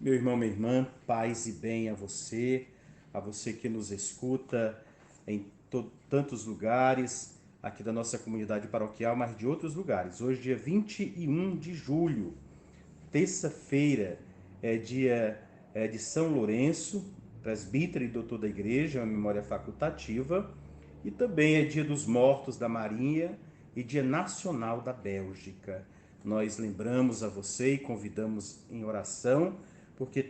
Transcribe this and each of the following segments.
Meu irmão, minha irmã, paz e bem a você que nos escuta em tantos lugares, aqui da nossa comunidade paroquial, mas de outros lugares. Hoje, dia 21 de julho, terça-feira, é dia de São Lourenço, presbítero e doutor da igreja, uma memória facultativa, e também é dia dos mortos da Marinha e dia nacional da Bélgica. Nós lembramos a você e convidamos em oração, porque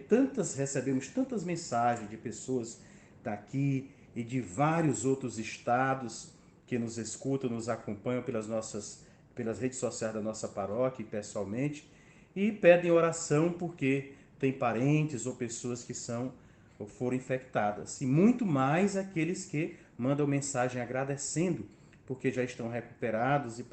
recebemos tantas mensagens de pessoas daqui e de vários outros estados que nos escutam, nos acompanham pelas redes sociais da nossa paróquia e pessoalmente, e pedem oração porque tem parentes ou pessoas que são ou foram infectadas. E muito mais aqueles que mandam mensagem agradecendo porque já estão recuperados e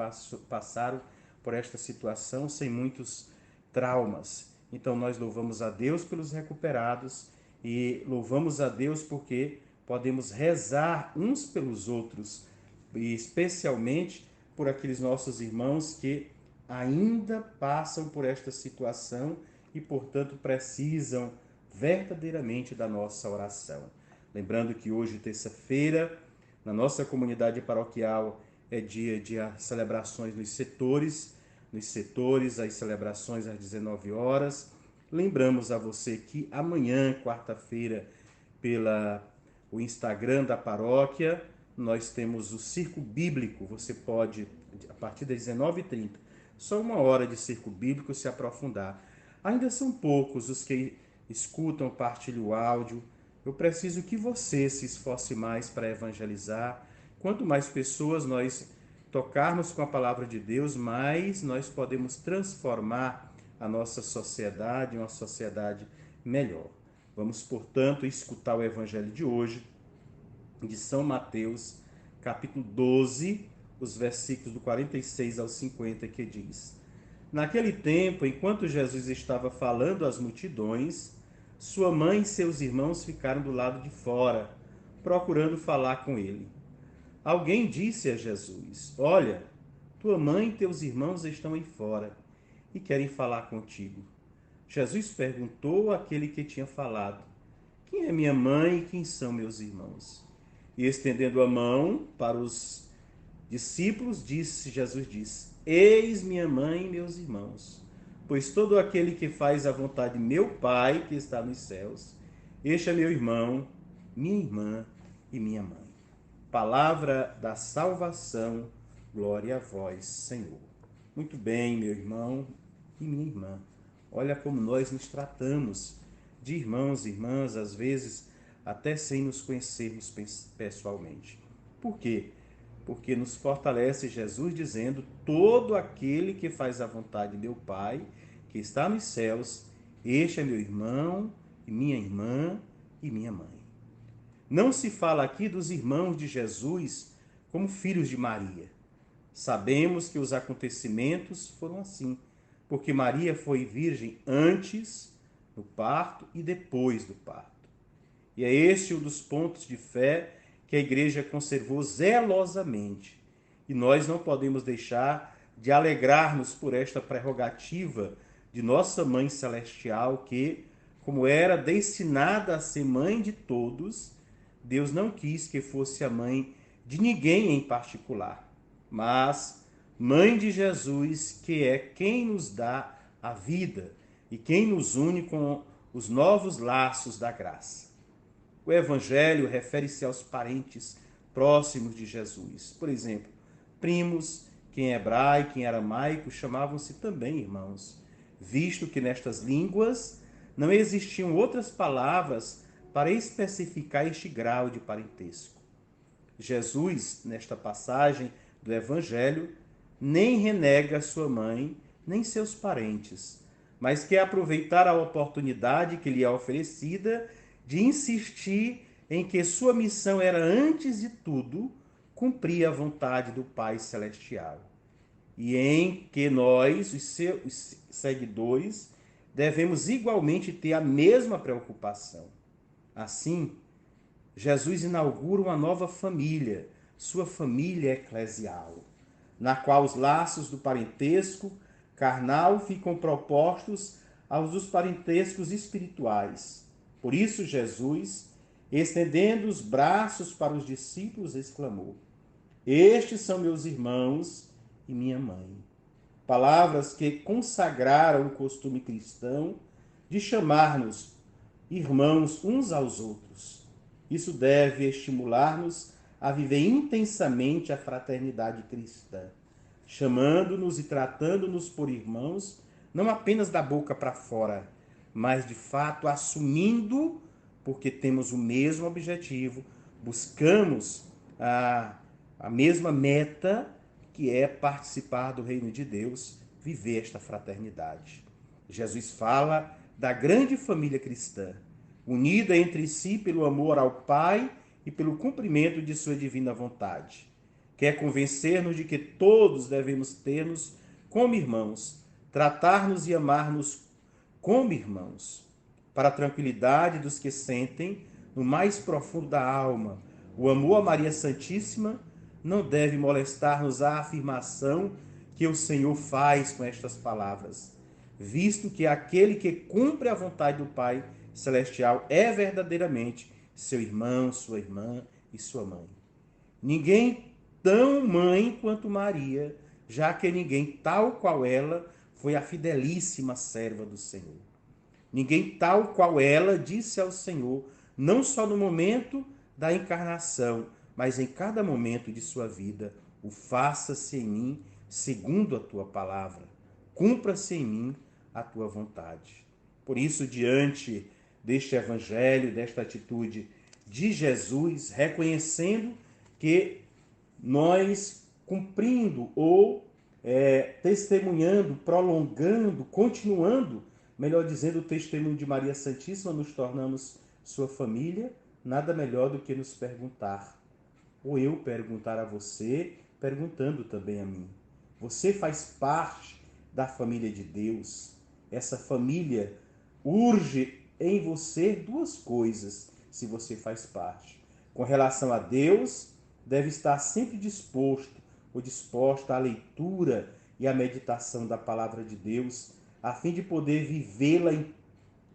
passaram por esta situação sem muitos traumas. Então nós louvamos a Deus pelos recuperados e louvamos a Deus porque podemos rezar uns pelos outros, e especialmente por aqueles nossos irmãos que ainda passam por esta situação e, portanto, precisam verdadeiramente da nossa oração. Lembrando que hoje, terça-feira, na nossa comunidade paroquial, é dia de celebrações nos setores, as celebrações às 19 horas. Lembramos a você que amanhã, quarta-feira, pela o Instagram da paróquia, nós temos o Circo Bíblico. Você pode, a partir das 19h30, só uma hora de Circo Bíblico, se aprofundar. Ainda são poucos os que escutam, partilham o áudio. Eu preciso que você se esforce mais para evangelizar. Quanto mais pessoas nós tocarmos com a palavra de Deus, mais nós podemos transformar a nossa sociedade em uma sociedade melhor. Vamos, portanto, escutar o evangelho de hoje, de São Mateus, capítulo 12, os versículos do 46 ao 50, que diz: Naquele tempo, enquanto Jesus estava falando às multidões, sua mãe e seus irmãos ficaram do lado de fora, procurando falar com ele. Alguém disse a Jesus: Olha, tua mãe e teus irmãos estão aí fora e querem falar contigo. Jesus perguntou àquele que tinha falado: Quem é minha mãe e quem são meus irmãos? E estendendo a mão para os discípulos, Jesus disse: Eis minha mãe e meus irmãos, pois todo aquele que faz a vontade de meu Pai que está nos céus, este é meu irmão, minha irmã e minha mãe. Palavra da salvação, glória a vós, Senhor. Muito bem, meu irmão e minha irmã. Olha como nós nos tratamos de irmãos e irmãs, às vezes até sem nos conhecermos pessoalmente. Por quê? Porque nos fortalece Jesus dizendo: todo aquele que faz a vontade de meu Pai, que está nos céus, este é meu irmão e minha irmã e minha mãe. Não se fala aqui dos irmãos de Jesus como filhos de Maria. Sabemos que os acontecimentos foram assim, porque Maria foi virgem antes do parto e depois do parto. E é este um dos pontos de fé que a igreja conservou zelosamente. E nós não podemos deixar de alegrar-nos por esta prerrogativa de nossa Mãe Celestial, que, como era destinada a ser mãe de todos, Deus não quis que fosse a mãe de ninguém em particular, mas mãe de Jesus, que é quem nos dá a vida e quem nos une com os novos laços da graça. O evangelho refere-se aos parentes próximos de Jesus. Por exemplo, primos, que em hebraico e em aramaico chamavam-se também irmãos, visto que nestas línguas não existiam outras palavras para especificar este grau de parentesco. Jesus, nesta passagem do evangelho, nem renega sua mãe, nem seus parentes, mas quer aproveitar a oportunidade que lhe é oferecida de insistir em que sua missão era, antes de tudo, cumprir a vontade do Pai Celestial. E em que nós, os seus seguidores, devemos igualmente ter a mesma preocupação. Assim, Jesus inaugura uma nova família, sua família eclesial, na qual os laços do parentesco carnal ficam propostos aos dos parentescos espirituais. Por isso, Jesus, estendendo os braços para os discípulos, exclamou: Estes são meus irmãos e minha mãe. Palavras que consagraram o costume cristão de chamar-nos irmãos uns aos outros. Isso deve estimular-nos a viver intensamente a fraternidade cristã, chamando-nos e tratando-nos por irmãos, não apenas da boca para fora, mas de fato assumindo, porque temos o mesmo objetivo, buscamos a mesma meta, que é participar do reino de Deus, viver esta fraternidade. Jesus fala da grande família cristã, unida entre si pelo amor ao Pai e pelo cumprimento de sua divina vontade. Quer convencer-nos de que todos devemos ter-nos como irmãos, tratar-nos e amar-nos como irmãos, para a tranquilidade dos que sentem, no mais profundo da alma, o amor a Maria Santíssima. Não deve molestar-nos a afirmação que o Senhor faz com estas palavras, visto que aquele que cumpre a vontade do Pai Celestial é verdadeiramente seu irmão, sua irmã e sua mãe. Ninguém tão mãe quanto Maria, já que ninguém tal qual ela foi a fidelíssima serva do Senhor. Ninguém tal qual ela disse ao Senhor, não só no momento da encarnação, mas em cada momento de sua vida: o faça-se em mim segundo a tua palavra, cumpra-se em mim a tua vontade. Por isso, diante deste evangelho, desta atitude de Jesus, reconhecendo que nós, cumprindo ou testemunhando, prolongando, continuando, melhor dizendo, o testemunho de Maria Santíssima, nos tornamos sua família, nada melhor do que nos perguntar, ou eu perguntar a você, perguntando também a mim. Você faz parte da família de Deus. Essa família urge em você duas coisas, se você faz parte. Com relação a Deus, deve estar sempre disposto ou disposta à leitura e à meditação da palavra de Deus, a fim de poder vivê-la em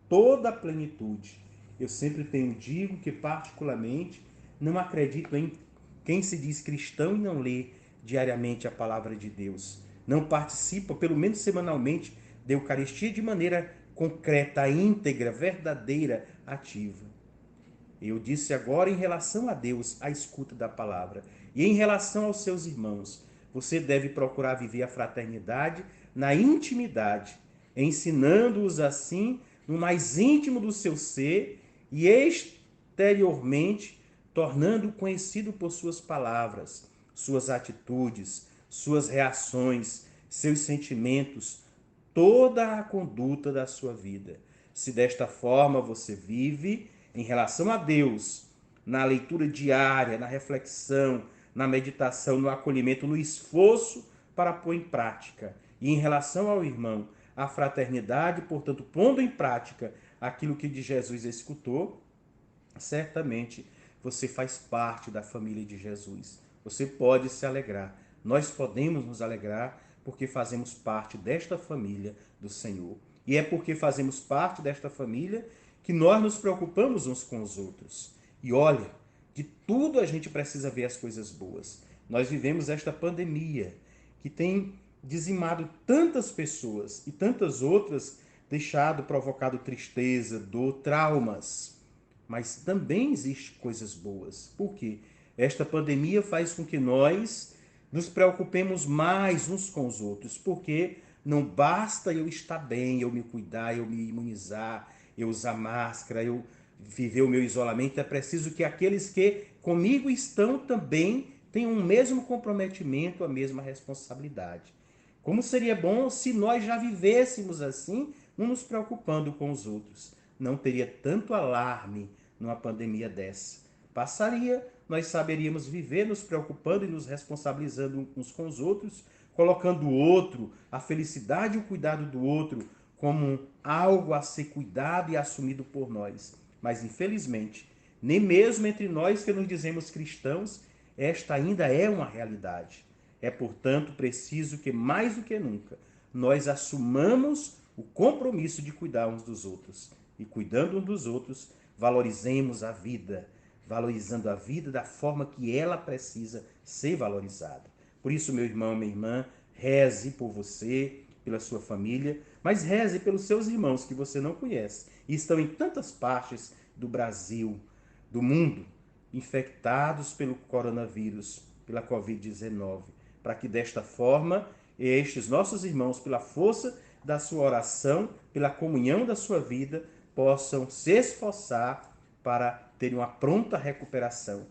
toda a plenitude. Eu sempre digo que, particularmente, não acredito em quem se diz cristão e não lê diariamente a palavra de Deus. Não participa, pelo menos semanalmente, da Eucaristia de maneira concreta, íntegra, verdadeira, ativa. Eu disse agora em relação a Deus, a escuta da palavra. E em relação aos seus irmãos, você deve procurar viver a fraternidade na intimidade, ensinando-os assim no mais íntimo do seu ser e exteriormente tornando-o conhecido por suas palavras, suas atitudes, suas reações, seus sentimentos, toda a conduta da sua vida. Se desta forma você vive em relação a Deus, na leitura diária, na reflexão, na meditação, no acolhimento, no esforço para pôr em prática, e em relação ao irmão, a fraternidade, portanto, pondo em prática aquilo que de Jesus escutou, certamente você faz parte da família de Jesus. Você pode se alegrar. Nós podemos nos alegrar porque fazemos parte desta família do Senhor. E é porque fazemos parte desta família que nós nos preocupamos uns com os outros. E olha, de tudo a gente precisa ver as coisas boas. Nós vivemos esta pandemia que tem dizimado tantas pessoas e tantas outras provocado tristeza, dor, traumas. Mas também existem coisas boas. Por quê? Esta pandemia faz com que nós nos preocupemos mais uns com os outros, porque não basta eu estar bem, eu me cuidar, eu me imunizar, eu usar máscara, eu viver o meu isolamento. É preciso que aqueles que comigo estão também tenham o mesmo comprometimento, a mesma responsabilidade. Como seria bom se nós já vivêssemos assim, não nos preocupando com os outros. Não teria tanto alarme numa pandemia dessa. Passaria, nós saberíamos viver nos preocupando e nos responsabilizando uns com os outros, colocando o outro, a felicidade e o cuidado do outro como algo a ser cuidado e assumido por nós. Mas, infelizmente, nem mesmo entre nós que nos dizemos cristãos, esta ainda é uma realidade. É, portanto, preciso que, mais do que nunca, nós assumamos o compromisso de cuidar uns dos outros. E cuidando uns dos outros, valorizemos a vida, valorizando a vida da forma que ela precisa ser valorizada. Por isso, meu irmão, minha irmã, reze por você, pela sua família, mas reze pelos seus irmãos que você não conhece e estão em tantas partes do Brasil, do mundo, infectados pelo coronavírus, pela Covid-19, para que desta forma estes nossos irmãos, pela força da sua oração, pela comunhão da sua vida, possam se esforçar para terem uma pronta recuperação,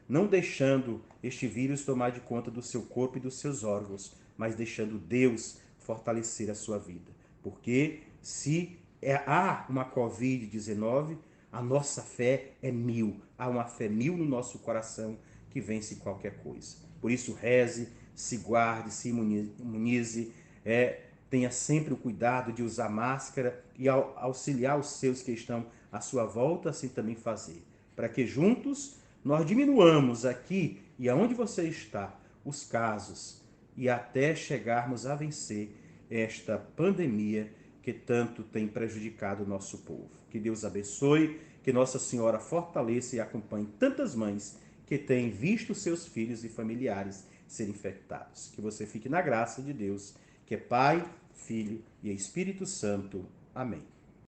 não deixando este vírus tomar de conta do seu corpo e dos seus órgãos, mas deixando Deus fortalecer a sua vida. Porque se há uma Covid-19, a nossa fé é 1000. Há uma fé 1000 no nosso coração que vence qualquer coisa. Por isso, reze, se guarde, se imunize, tenha sempre o cuidado de usar máscara e auxiliar os seus que estão à sua volta, assim também fazer. Para que juntos nós diminuamos aqui e aonde você está os casos e até chegarmos a vencer esta pandemia que tanto tem prejudicado o nosso povo. Que Deus abençoe, que Nossa Senhora fortaleça e acompanhe tantas mães que têm visto seus filhos e familiares serem infectados. Que você fique na graça de Deus, que é Pai, Filho e Espírito Santo. Amém.